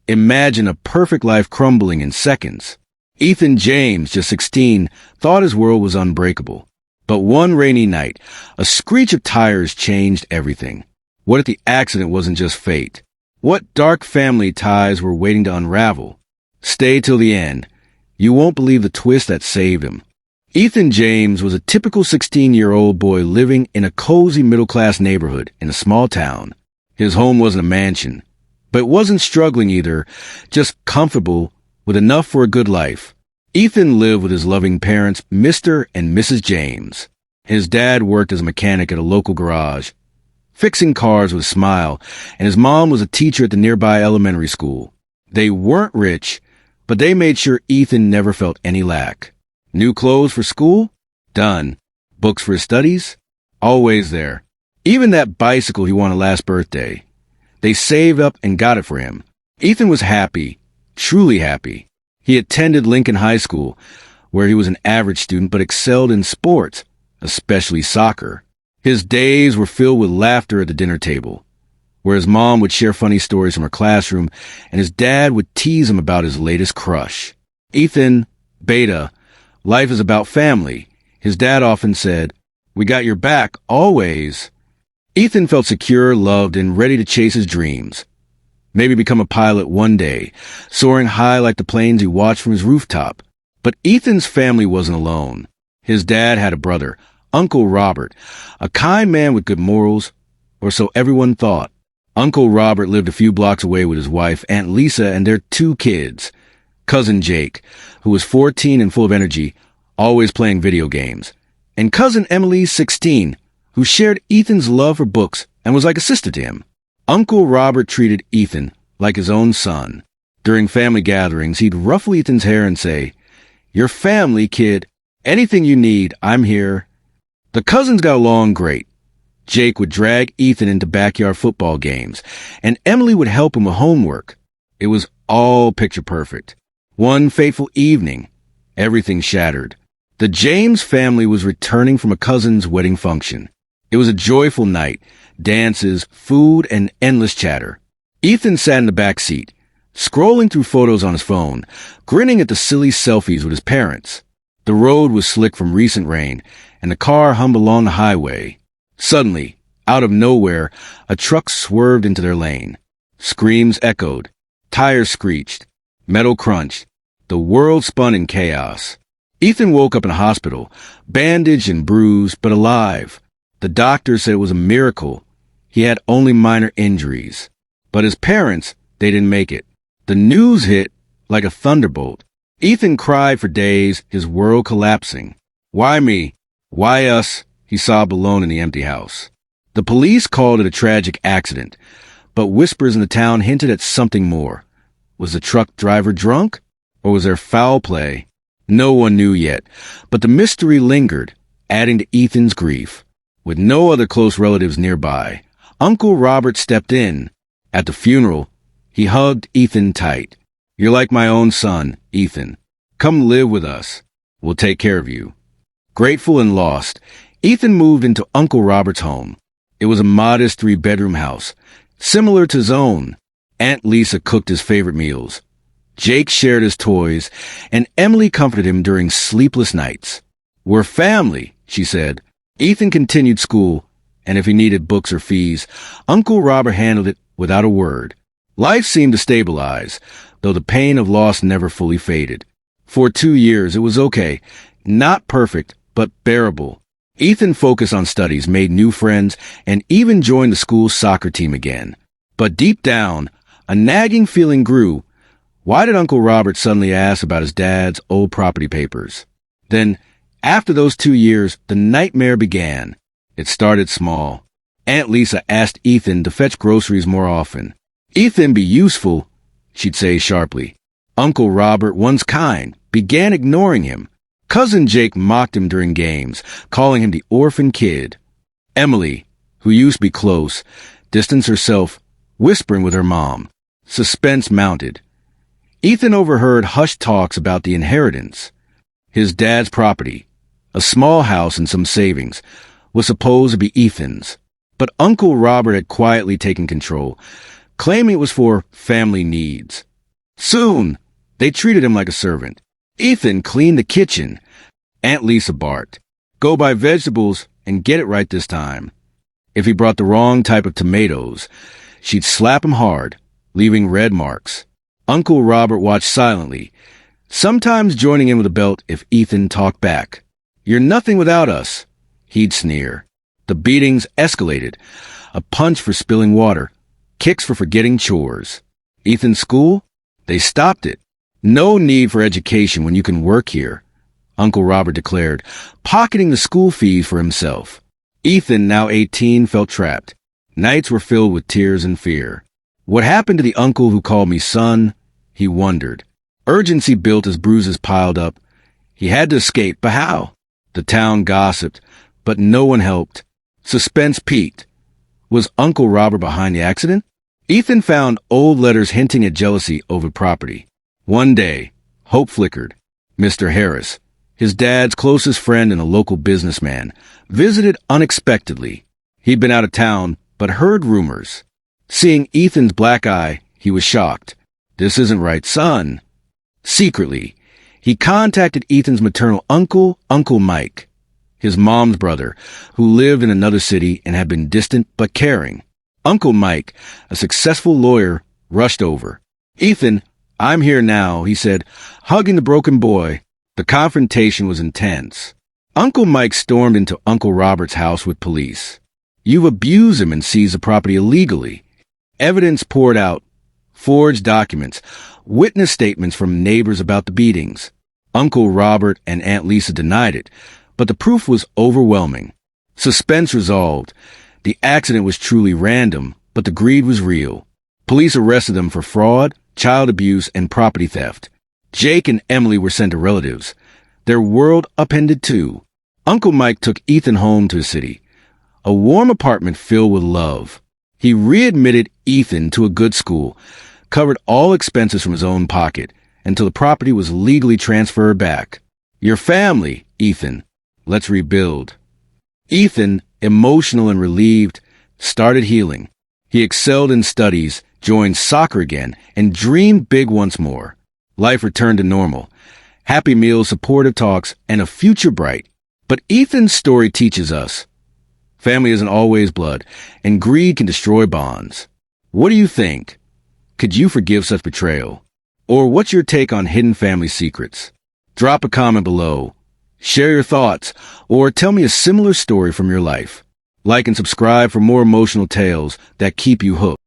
Imagine a perfect life crumbling in seconds. Ethan James, just 16, thought his world was unbreakable. But one rainy night, a screech of tires changed everything. What if the accident wasn't just fate? What dark family ties were waiting to unravel? Stay till the end. You won't believe the twist that saved him. Ethan James was a typical 16-year-old boy living in a cozy middle-class neighborhood in a small town. His home wasn't a mansion, but wasn't struggling either, just comfortable with enough for a good life. Ethan lived with his loving parents, Mr. and Mrs. James. His dad worked as a mechanic at a local garage, fixing cars with a smile, and his mom was a teacher at the nearby elementary school. They weren't rich, but they made sure Ethan never felt any lack. New clothes for school? Done. Books for his studies? Always there. Even that bicycle he wanted last birthday. They saved up and got it for him. Ethan was happy, truly happy. He attended Lincoln High School, where he was an average student but excelled in sports, especially soccer. His days were filled with laughter at the dinner table, where his mom would share funny stories from her classroom and his dad would tease him about his latest crush. Ethan, beta, life is about family. His dad often said, "We got your back, always." Ethan felt secure, loved, and ready to chase his dreams. Maybe become a pilot one day, soaring high like the planes he watched from his rooftop. But Ethan's family wasn't alone. His dad had a brother, Uncle Robert, a kind man with good morals, or so everyone thought. Uncle Robert lived a few blocks away with his wife, Aunt Lisa, and their 2 kids. Cousin Jake, who was 14 and full of energy, always playing video games. And cousin Emily, 16, who shared Ethan's love for books and was like a sister to him. Uncle Robert treated Ethan like his own son. During family gatherings, he'd ruffle Ethan's hair and say, "Your family, kid. Anything you need, I'm here." The cousins got along great. Jake would drag Ethan into backyard football games, and Emily would help him with homework. It was all picture perfect. One fateful evening, everything shattered. The James family was returning from a cousin's wedding function. It was a joyful night, dances, food, and endless chatter. Ethan sat in the back seat, scrolling through photos on his phone, grinning at the silly selfies with his parents. The road was slick from recent rain, and the car hummed along the highway. Suddenly, out of nowhere, a truck swerved into their lane. Screams echoed. Tires screeched. Metal crunched. The world spun in chaos. Ethan woke up in a hospital, bandaged and bruised, but alive. The doctor said it was a miracle. He had only minor injuries. But his parents, they didn't make it. The news hit like a thunderbolt. Ethan cried for days, his world collapsing. "Why me? Why us?" he sobbed alone in the empty house. The police called it a tragic accident, but whispers in the town hinted at something more. Was the truck driver drunk? Or was there foul play? No one knew yet, but the mystery lingered, adding to Ethan's grief. With no other close relatives nearby, Uncle Robert stepped in. At the funeral, he hugged Ethan tight. "You're like my own son, Ethan. Come live with us. We'll take care of you." Grateful and lost, Ethan moved into Uncle Robert's home. It was a modest 3-bedroom house, similar to his own. Aunt Lisa cooked his favorite meals. Jake shared his toys, and Emily comforted him during sleepless nights. "We're family," she said. Ethan continued school, and if he needed books or fees, Uncle Robert handled it without a word. Life seemed to stabilize, though the pain of loss never fully faded. For 2 years, it was okay. Not perfect, but bearable. Ethan focused on studies, made new friends, and even joined the school's soccer team again. But deep down, a nagging feeling grew. Why did Uncle Robert suddenly ask about his dad's old property papers? Then, after those 2 years, the nightmare began. It started small. Aunt Lisa asked Ethan to fetch groceries more often. "Ethan, be useful," she'd say sharply. Uncle Robert, once kind, began ignoring him. Cousin Jake mocked him during games, calling him the orphan kid. Emily, who used to be close, distanced herself, whispering with her mom. Suspense mounted. Ethan overheard hushed talks about the inheritance. His dad's property, a small house and some savings, was supposed to be Ethan's. But Uncle Robert had quietly taken control, claiming it was for family needs. Soon, they treated him like a servant. Ethan cleaned the kitchen. Aunt Lisa barked. Go buy vegetables and get it right this time. If he brought the wrong type of tomatoes, she'd slap him hard, leaving red marks. Uncle Robert watched silently, sometimes joining in with a belt if Ethan talked back. You're nothing without us, he'd sneer. The beatings escalated. A punch for spilling water, kicks for forgetting chores. Ethan's school? They stopped it. No need for education when you can work here, Uncle Robert declared, pocketing the school fees for himself. Ethan, now 18, felt trapped. Nights were filled with tears and fear. What happened to the uncle who called me son? He wondered. Urgency built as bruises piled up. He had to escape, but how? The town gossiped, but no one helped. Suspense peaked. Was Uncle Robert behind the accident? Ethan found old letters hinting at jealousy over property. One day, hope flickered. Mr. Harris, his dad's closest friend and a local businessman, visited unexpectedly. He'd been out of town, but heard rumors. Seeing Ethan's black eye, he was shocked. This isn't right, son. Secretly, he contacted Ethan's maternal uncle, Uncle Mike, his mom's brother, who lived in another city and had been distant but caring. Uncle Mike, a successful lawyer, rushed over. Ethan, I'm here now, he said, hugging the broken boy. The confrontation was intense. Uncle Mike stormed into Uncle Robert's house with police. You've abused him and seized the property illegally. Evidence poured out. Forged documents, witness statements from neighbors about the beatings. Uncle Robert and Aunt Lisa denied it, but the proof was overwhelming. Suspense resolved. The accident was truly random, but the greed was real. Police arrested them for fraud, child abuse, and property theft. Jake and Emily were sent to relatives. Their world upended too. Uncle Mike took Ethan home to his city, a warm apartment filled with love. He readmitted Ethan to a good school, covered all expenses from his own pocket, until the property was legally transferred back. Your family, Ethan. Let's rebuild. Ethan, emotional and relieved, started healing. He excelled in studies, joined soccer again, and dreamed big once more. Life returned to normal. Happy meals, supportive talks, and a future bright. But Ethan's story teaches us family isn't always blood, and greed can destroy bonds. What do you think? Could you forgive such betrayal? Or what's your take on hidden family secrets? Drop a comment below. Share your thoughts, or tell me a similar story from your life. Like and subscribe for more emotional tales that keep you hooked.